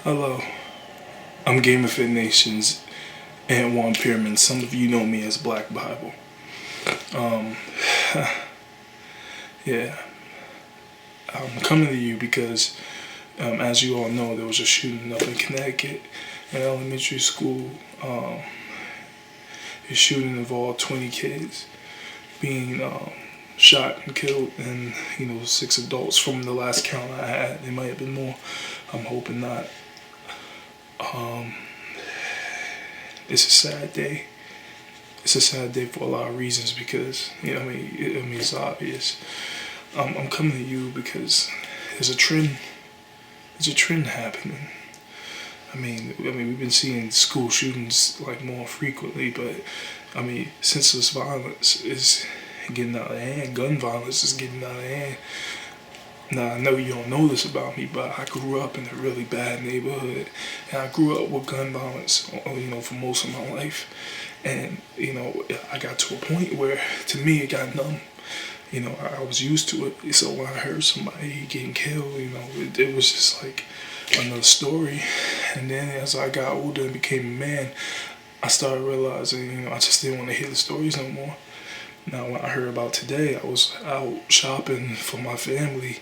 Hello, I'm GamerFitNation's Antwand Pearman. Some of you know me as Black Bible. Um, yeah, I'm coming to you because, as you all know, there was a shooting up in Connecticut, in elementary school. The shooting involved 20 kids being shot and killed, and 6 adults from the last count I had. It might have been more. I'm hoping not. It's a sad day. It's a sad day for a lot of reasons because it's obvious. I'm coming to you because there's a trend. There's a trend happening. We've been seeing school shootings like more frequently, but senseless violence is getting out of hand. Gun violence is getting out of hand. Now, I know you don't know this about me, but I grew up in a really bad neighborhood, and I grew up with gun violence, for most of my life. And, I got to a point where, to me, it got numb. I was used to it. So when I heard somebody getting killed, it was just like another story. And then as I got older and became a man, I started realizing, I just didn't want to hear the stories no more. Now, when I heard about today, I was out shopping for my family,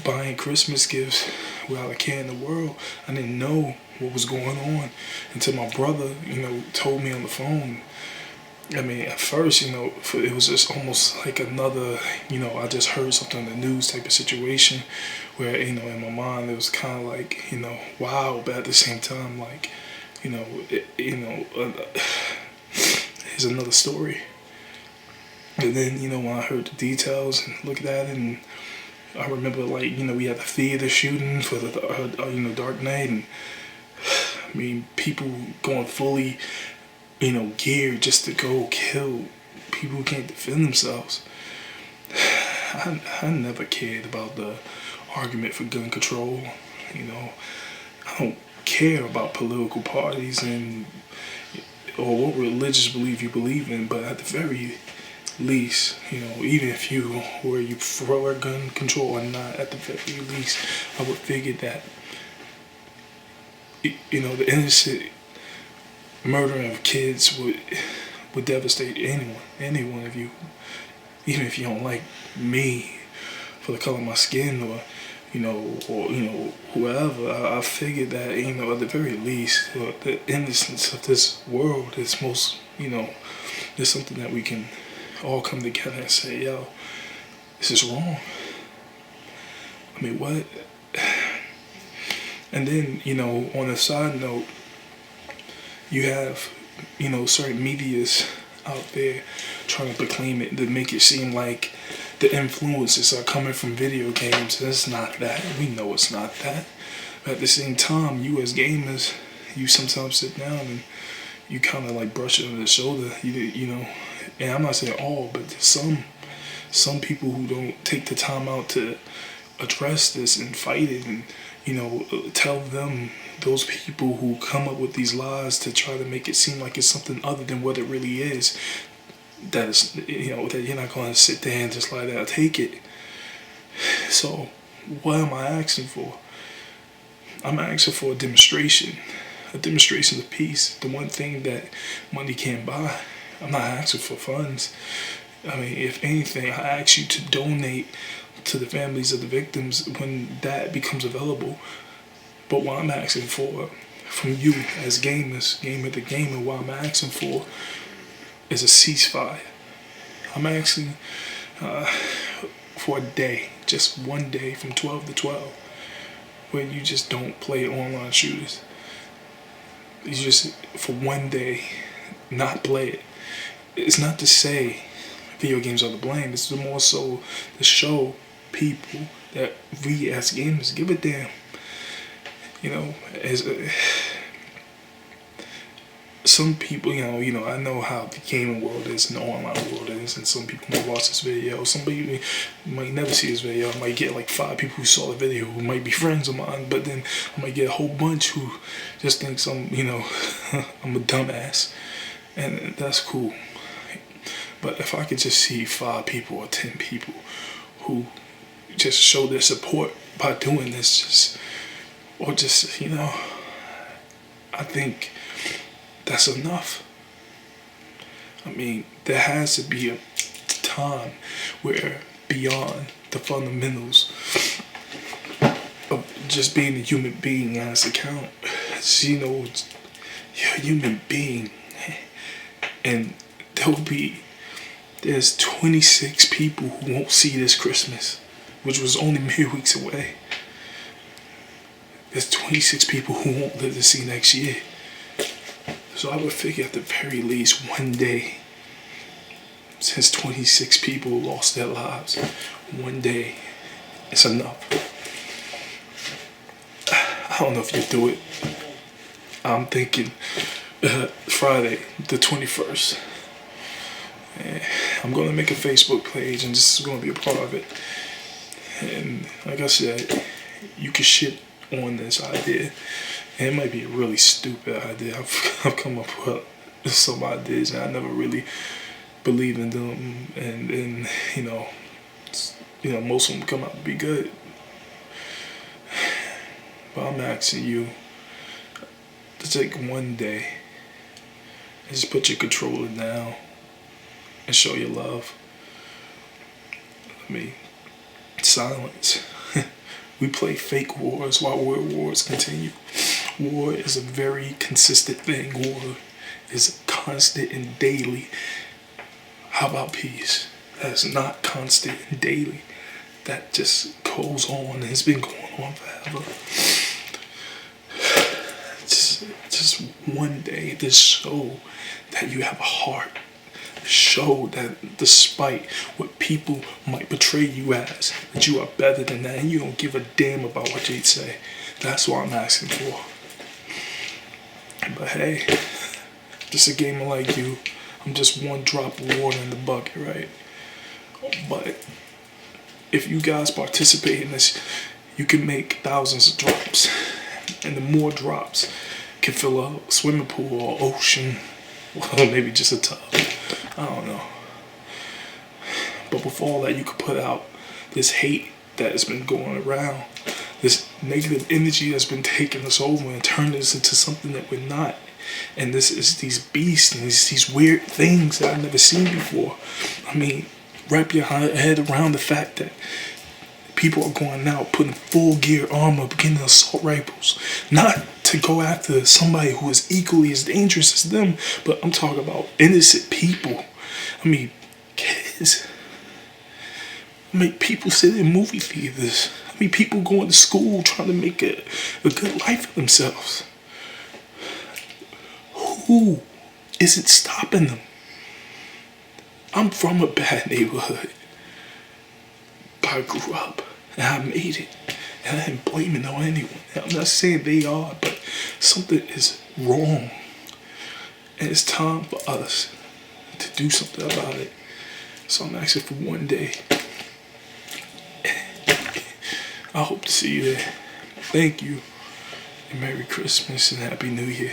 buying Christmas gifts without a care in the world. I didn't know what was going on until my brother, told me on the phone. At first, it was just almost like another, I just heard something on the news type of situation where, in my mind, it was kind of like, wow, but at the same time, like, here's another story. And then, when I heard the details and looked at it, and I remember, we had the theater shooting for the Dark Knight, and people going fully, geared just to go kill people who can't defend themselves. I never cared about the argument for gun control. I don't care about political parties or what religious belief you believe in, but at the very least, even if you for gun control or not, at the very least, I would figure that, the innocent murdering of kids would devastate any one of you, even if you don't like me for the color of my skin or whoever. I figured that, at the very least, the innocence of this world is most, there's something that we can all come together and say, yo, this is wrong. What? And then, on a side note, you have, certain medias out there trying to proclaim it, to make it seem like the influences are coming from video games. And it's not that. We know it's not that. But at the same time, you as gamers, you sometimes sit down and you kind of like brush it on the shoulder, and I'm not saying all, but there's some people who don't take the time out to address this and fight it, and tell them, those people who come up with these lies to try to make it seem like it's something other than what it really is, that is, that you're not going to sit there and just like that take it. So what am I asking for? I'm asking for a demonstration of peace, the one thing that money can't buy. I'm not asking for funds. If anything, I ask you to donate to the families of the victims when that becomes available. But what I'm asking for from you as gamers, what I'm asking for is a ceasefire. I'm asking for a day, just one day from 12 to 12, where you just don't play online shooters. You just, for one day, not play it. It's not to say video games are to blame. It's more so to show people that we as gamers give a damn. Some people, I know how the gaming world is and the online world is, and some people might watch this video. Somebody might never see this video. I might get like 5 people who saw the video who might be friends of mine, but then I might get a whole bunch who just thinks I'm a dumbass, and that's cool. But if I could just see 5 people or 10 people who just show their support by doing this, or just, I think that's enough. I mean, there has to be a time where beyond the fundamentals of just being a human being has to count. You're a human being. And there's 26 people who won't see this Christmas, which was only mere weeks away. There's 26 people who won't live to see next year. So I would figure at the very least one day, since 26 people lost their lives, one day is enough. I don't know if you do it. I'm thinking Friday, the 21st. I'm going to make a Facebook page, and this is going to be a part of it. And like I said, you can shit on this idea. And it might be a really stupid idea. I've come up with some ideas, and I never really believed in them. And most of them come out to be good. But I'm asking you to take one day and just put your controller down and show your love. Silence. We play fake wars while real wars continue. War is a very consistent thing. War is constant and daily. How about peace? That's not constant and daily. That just goes on and has been going on forever. Just one day to show that you have a heart. Show that despite what people might portray you as, that you are better than that and you don't give a damn about what they say. That's what I'm asking for. But hey, just a gamer like you, I'm just one drop of water in the bucket, right? But if you guys participate in this, you can make thousands of drops. And the more drops can fill a swimming pool or ocean. Well, maybe just a tub. I don't know. But before all that, you could put out this hate that has been going around, this negative energy that's been taking us over and turning us into something that we're not. And this is these beasts and these weird things that I've never seen before. I mean, wrap your head around the fact that people are going out putting full gear armor, beginning assault rifles, not to go after somebody who is equally as dangerous as them, but I'm talking about innocent people. I mean, kids. I mean, people sit in movie theaters. I mean, people going to school trying to make a good life for themselves. Who isn't stopping them? I'm from a bad neighborhood. But I grew up and I made it. And I didn't blame it on anyone. I'm not saying they are, but something is wrong. And it's time for us to do something about it. So I'm asking for one day. I hope to see you there. Thank you. And Merry Christmas and Happy New Year.